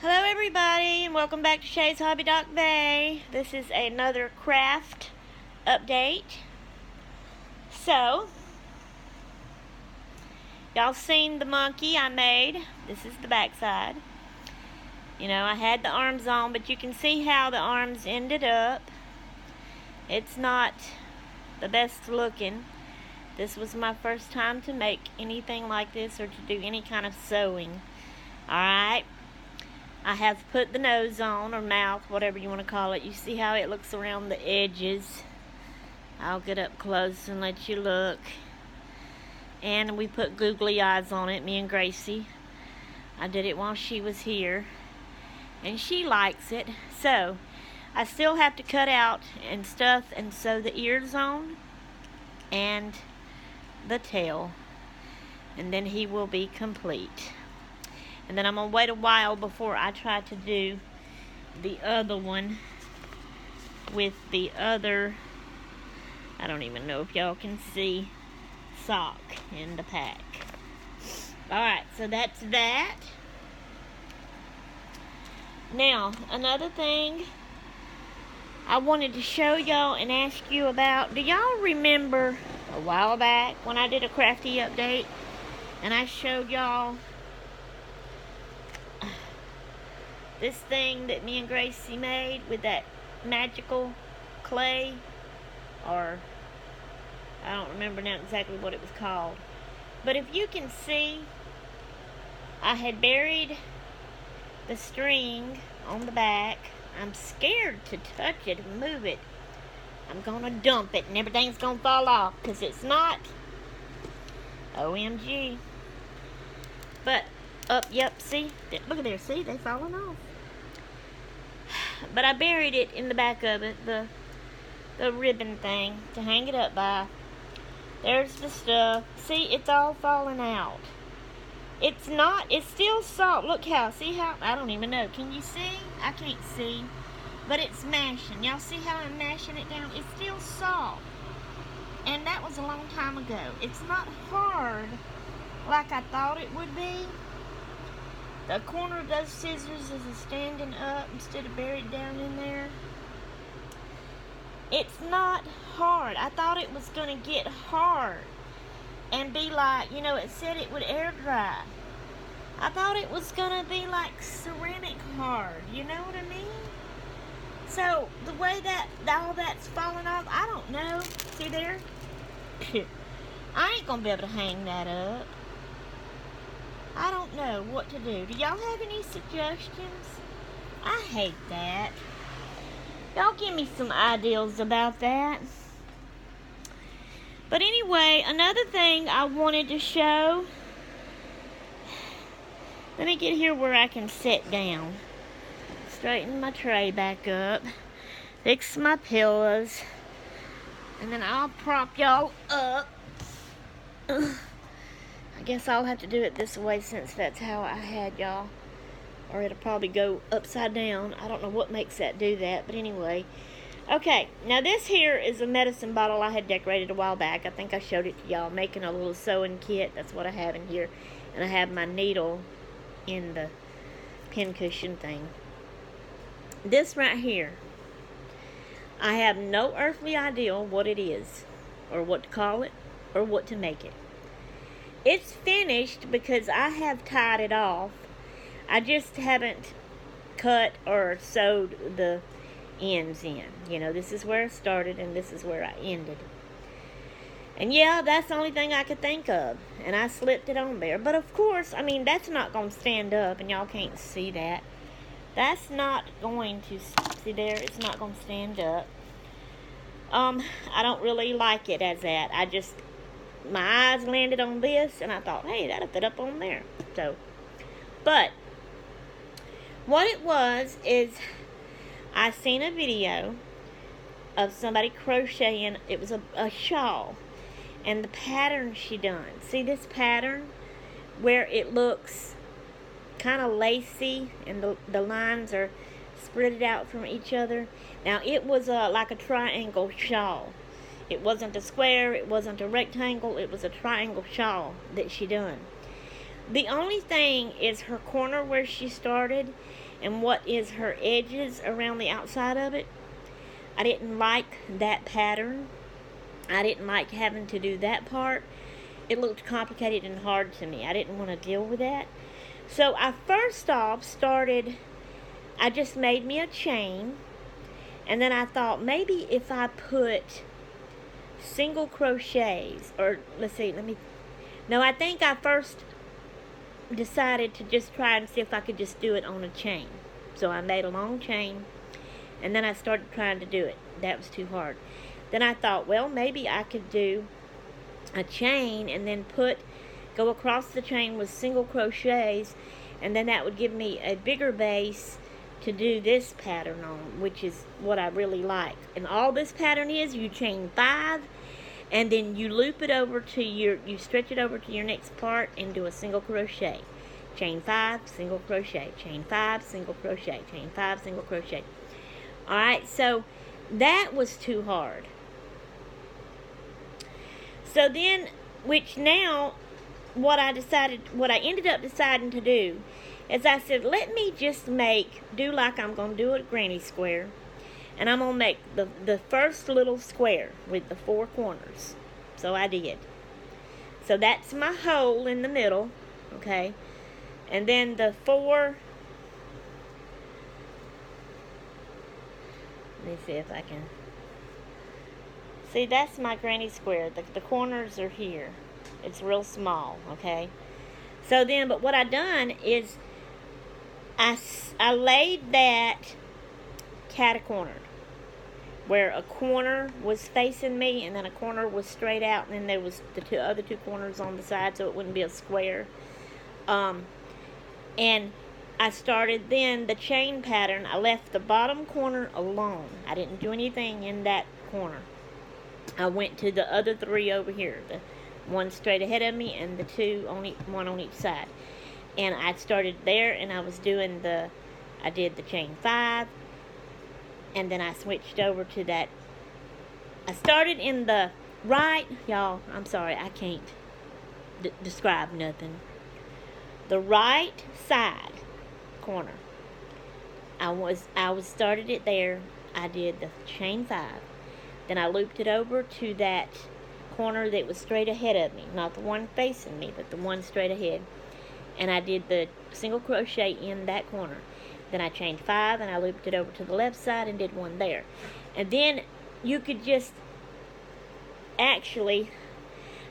Hello everybody and welcome back to Shay's Hobby Doc Bay. This is another craft update. So, y'all seen the monkey I made. This is the backside. You know, I had the arms on, but you can see how the arms ended up. It's not the best looking. This was my first time to make anything like this or to do any kind of sewing. Alright. I have put the nose on, or mouth, whatever you want to call it. You see how it looks around the edges. I'll get up close and let you look. And we put googly eyes on it, me and Gracie. I did it while she was here. And she likes it. So, I still have to cut out and stuff and sew the ears on. And the tail. And then he will be complete. And then I'm going to wait a while before I try to do the other one with the other, I don't even know if y'all can see, sock in the pack. Alright, so that's that. Now, another thing I wanted to show y'all and ask you about. Do y'all remember a while back when I did a crafty update and I showed y'all this thing that me and Gracie made with that magical clay, or I don't remember now exactly what it was called. But if you can see, I had buried the string on the back. I'm scared to touch it and move it. I'm going to dump it and everything's going to fall off because it's not. OMG. But, yep, see? Look at there, see? They're falling off. But I buried it in the back of it, the ribbon thing to hang it up by. There's the stuff. See, it's all falling out. It's still soft. Look how, see how, I don't even know. Can you see? I can't see. But it's mashing. Y'all see how I'm mashing it down? It's still soft. And that was a long time ago. It's not hard like I thought it would be. The corner of those scissors is standing up instead of buried down in there. It's not hard. I thought it was going to get hard and be like, you know, it said it would air dry. I thought it was going to be like ceramic hard. You know what I mean? So, the way that all that's falling off, I don't know. See there? I ain't going to be able to hang that up. I don't know what to do. Do y'all have any suggestions? I hate that. Y'all give me some ideas about that. But anyway, another thing I wanted to show. Let me get here where I can sit down. Straighten my tray back up. Fix my pillows. And then I'll prop y'all up. I guess I'll have to do it this way since that's how I had y'all. Or it'll probably go upside down. I don't know what makes that do that. But anyway. Okay. Now this here is a medicine bottle I had decorated a while back. I think I showed it to y'all. Making a little sewing kit. That's what I have in here. And I have my needle in the pincushion thing. This right here. I have no earthly idea what it is. Or what to call it. Or what to make it. It's finished because I have tied it off. I just haven't cut or sewed the ends in. You know, this is where I started and this is where I ended. And yeah, that's the only thing I could think of. And I slipped it on there. But of course, I mean, that's not going to stand up and y'all can't see that. That's not going to, see there, it's not going to stand up. I don't really like it as that. My eyes landed on this, and I thought, hey, that'll fit up on there. So, but, what it was is, I seen a video of somebody crocheting. It was a shawl, and the pattern she done. See this pattern? Where it looks kind of lacy, and the lines are spread out from each other. Now, it was like a triangle shawl. It wasn't a square, it wasn't a rectangle, it was a triangle shawl that she done. The only thing is her corner where she started and what is her edges around the outside of it. I didn't like that pattern. I didn't like having to do that part. It looked complicated and hard to me. I didn't want to deal with that. So I first off started, I just made me a chain. And then I thought maybe if I put single crochets, or no, I think I first decided to just try and see if I could just do it on a chain. So I made a long chain, and then I started trying to do it. That was too hard. Then I thought, well, maybe I could do a chain and then go across the chain with single crochets, and then that would give me a bigger base to do this pattern on, which is what I really like. And all this pattern is, you chain 5, and then you loop it over to you stretch it over to your next part and do a single crochet. Chain 5, single crochet, chain 5, single crochet, chain 5, single crochet. Alright, so that was too hard. So then, which now, what I ended up deciding to do is I said, let me just do like I'm going to do a granny square. And I'm going to make the first little square with the 4 corners. So I did. So that's my hole in the middle, okay? And then the 4, let me see if I can, see, that's my granny square. The corners are here. It's real small, okay? So then, but what I done is I laid that cat-a-cornered, where a corner was facing me and then a corner was straight out, and then there was the other two corners on the side, so it wouldn't be a square. And I started then the chain pattern. I left the bottom corner alone. I didn't do anything in that corner. I went to the other 3 over here, the one straight ahead of me and the 2 one on each side. And I started there, and I did the chain 5, and then I switched over to that. I started in the right, y'all, I'm sorry, I can't describe nothing. The right side corner, I started it there. I did the chain 5. Then I looped it over to that corner that was straight ahead of me, not the one facing me, but the one straight ahead. And I did the single crochet in that corner. Then I chained 5, and I looped it over to the left side and did 1 there. And then you could just, actually,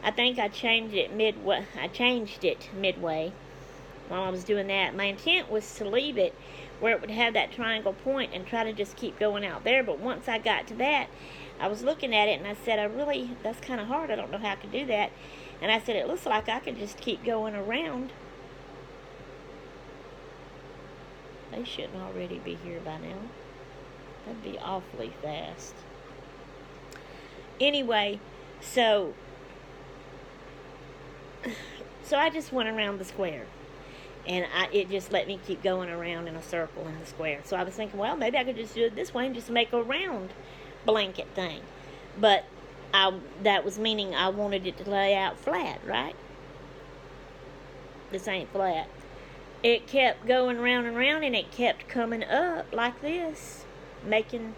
I think I changed it midway while I was doing that. My intent was to leave it where it would have that triangle point and try to just keep going out there. But once I got to that, I was looking at it and I said, that's kind of hard. I don't know how I could do that. And I said, it looks like I could just keep going around. They shouldn't already be here by now. That'd be awfully fast. Anyway, so I just went around the square. And it just let me keep going around in a circle in the square. So I was thinking, well, maybe I could just do it this way and just make a round blanket thing. But that was meaning I wanted it to lay out flat, right? This ain't flat. It kept going round and round, and it kept coming up like this, making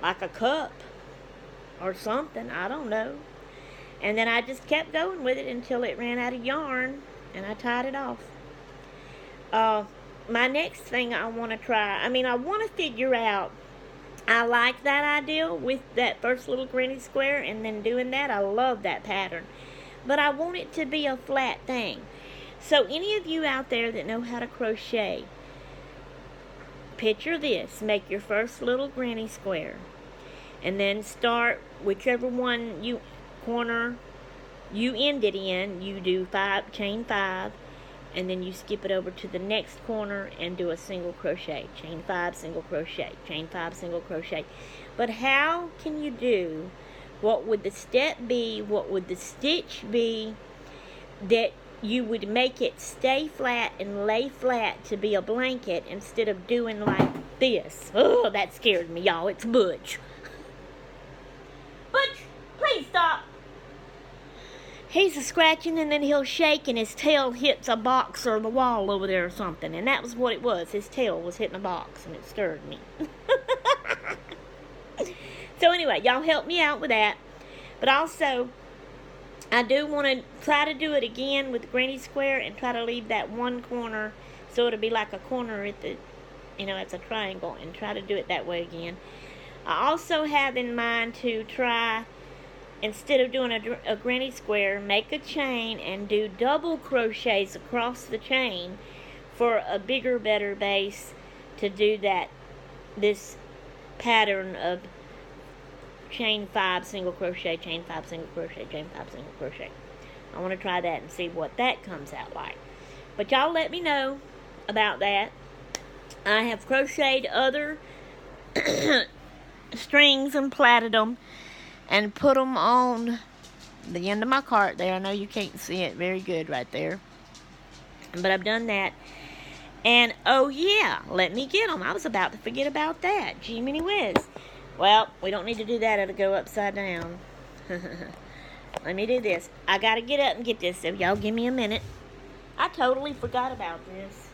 like a cup or something, I don't know. And then I just kept going with it until it ran out of yarn, and I tied it off. My next thing I want to try, I want to figure out, I like that idea with that first little granny square and then doing that. I love that pattern. But I want it to be a flat thing. So any of you out there that know how to crochet, picture this. Make your first little granny square. And then start whichever one corner you end it in. You do chain 5. And then you skip it over to the next corner and do a single crochet. Chain 5, single crochet. Chain 5, single crochet. But how can you do, what would the step be, what would the stitch be, that you would make it stay flat and lay flat to be a blanket instead of doing like this? Oh, that scared me, y'all. It's Butch. Butch, please stop. he's a scratching, and then he'll shake, and his tail hits a box or the wall over there or something. And that was what it was. His tail was hitting a box, and it stirred me. So anyway, y'all help me out with that. But also, I do want to try to do it again with the granny square and try to leave that one corner so it'll be like a corner at the, it's a triangle, and try to do it that way again. I also have in mind to try, instead of doing a granny square, make a chain and do double crochets across the chain for a bigger, better base to do this pattern of chain 5 single crochet, chain 5 single crochet, chain 5 single crochet. I want to try that and see what that comes out like. But y'all let me know about that. I have crocheted other strings and plaited them and put them on the end of my cart there. I know you can't see it very good right there, but I've done that. And oh yeah, let me get them. I was about to forget about that. Gee many whiz. Well, we don't need to do that. It'll go upside down. Let me do this. I gotta get up and get this, so y'all give me a minute. I totally forgot about this.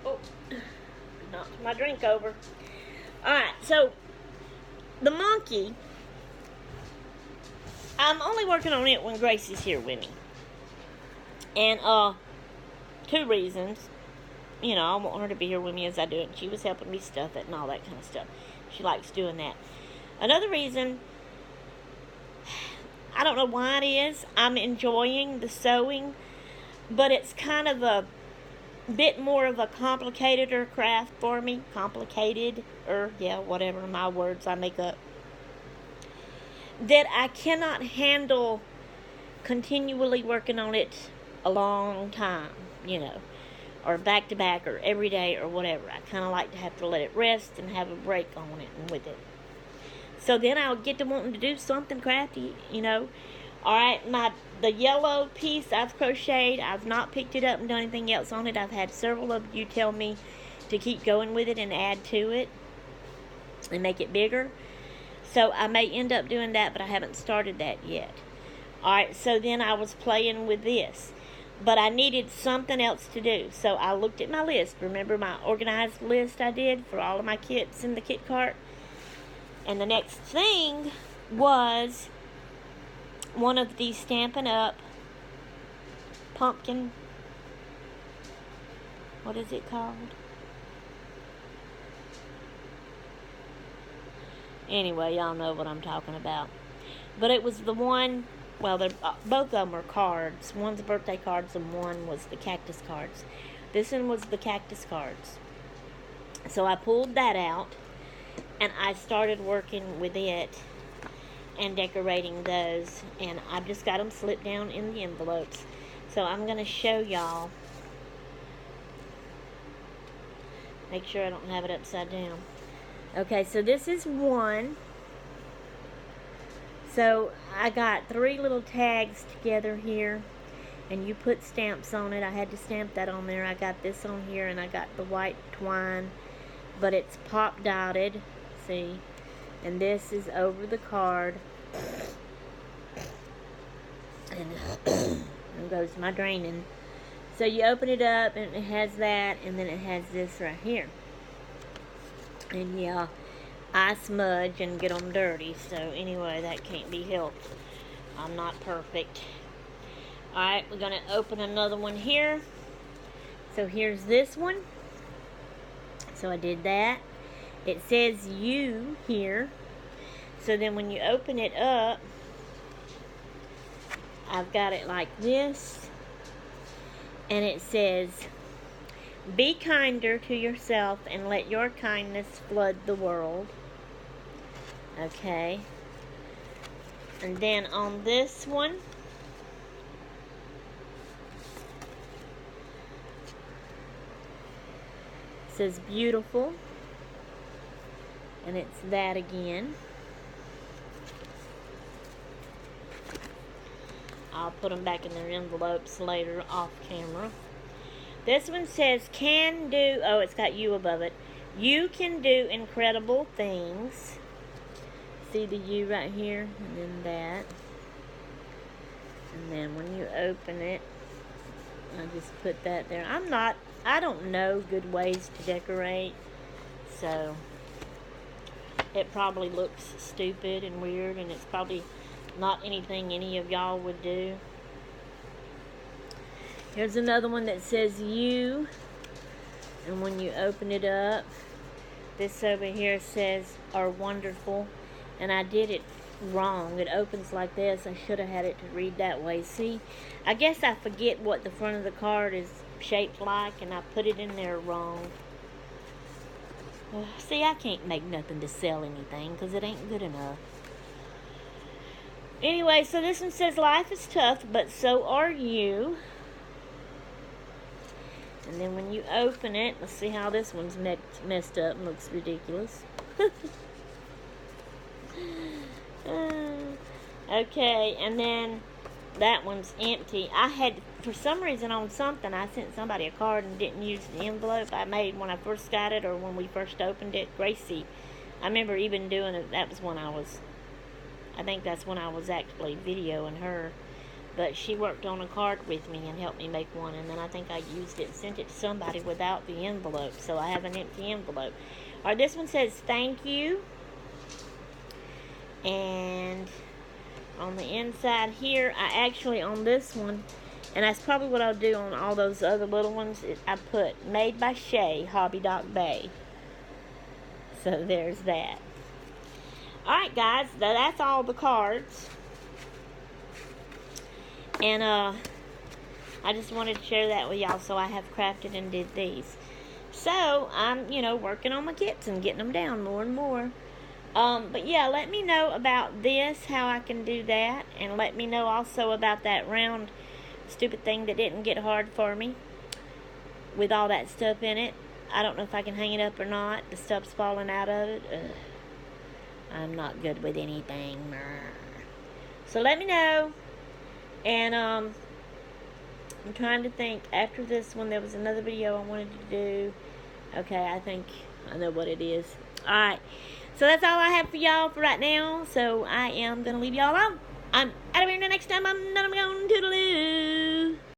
Oh, knocked my drink over. Alright, so the monkey, I'm only working on it when Grace is here with me. And 2 reasons. I want her to be here with me as I do it. She was helping me stuff it and all that kind of stuff. She likes doing that. Another reason, I don't know why it is, I'm enjoying the sewing, but it's kind of a bit more of a complicated craft for me. Whatever my words I make up. That I cannot handle continually working on it a long time, or back to back, or every day, or whatever. I kind of like to have to let it rest and have a break on it and with it. So then I'll get to wanting to do something crafty, Alright, the yellow piece I've crocheted, I've not picked it up and done anything else on it. I've had several of you tell me to keep going with it and add to it and make it bigger. So I may end up doing that, but I haven't started that yet. Alright, so then I was playing with this. But I needed something else to do. So I looked at my list. Remember my organized list I did for all of my kits in the kit cart? And the next thing was one of these Stampin' Up! Pumpkin. What is it called? Anyway, y'all know what I'm talking about. But it was the one, well, both of them are cards. One's birthday cards and one was the cactus cards. This one was the cactus cards. So I pulled that out and I started working with it and decorating those. And I've just got them slipped down in the envelopes. So I'm going to show y'all. Make sure I don't have it upside down. Okay, so this is one. So I got 3 little tags together here, and you put stamps on it. I had to stamp that on there. I got this on here, and I got the white twine, but it's pop dotted, see? And this is over the card. And there goes my draining. So you open it up, and it has that, and then it has this right here. And yeah, I smudge and get them dirty, so anyway, that can't be helped. I'm not perfect. Alright, we're going to open another one here. So here's this one. So I did that. It says you here. So then when you open it up, I've got it like this. And it says, be kinder to yourself and let your kindness flood the world. Okay. And then on this one, it says beautiful. And it's that again. I'll put them back in their envelopes later off camera. This one says can do, oh, it's got you above it. You can do incredible things. See the U right here, and then that. And then when you open it, I just put that there. I don't know good ways to decorate, so it probably looks stupid and weird, and it's probably not anything any of y'all would do. Here's another one that says you, and when you open it up, this over here says are wonderful, and I did it wrong. It opens like this. I should have had it to read that way. See, I guess I forget what the front of the card is shaped like, and I put it in there wrong. See, I can't make nothing to sell anything because it ain't good enough. Anyway, so this one says life is tough, but so are you. And then when you open it, let's see how this one's messed up and looks ridiculous. Okay, and then that one's empty. I had, for some reason on something, I sent somebody a card and didn't use the envelope I made when I first got it, or when we first opened it. Gracie, I remember even doing it. That was when I think that's when I was actually videoing her. But she worked on a card with me and helped me make one, and then I think I used it and sent it to somebody without the envelope, so I have an empty envelope. Alright, this one says thank you, and on the inside here, I actually, on this one, and that's probably what I'll do on all those other little ones, I put made by Shay, Hobby Dock Bay. So there's that. Alright guys, that's all the cards. And I just wanted to share that with y'all, so I have crafted and did these. So I'm, working on my kits and getting them down more and more. But yeah, let me know about this, how I can do that, and let me know also about that round stupid thing that didn't get hard for me with all that stuff in it. I don't know if I can hang it up or not. The stuff's falling out of it. Ugh. I'm not good with anything. So let me know. And I'm trying to think, after this one there was another video I wanted to do. Okay, I think I know what it is. Alright, so that's all I have for y'all for right now. So I am going to leave y'all alone. I'm out of here until next time. I'm not going to toodaloo.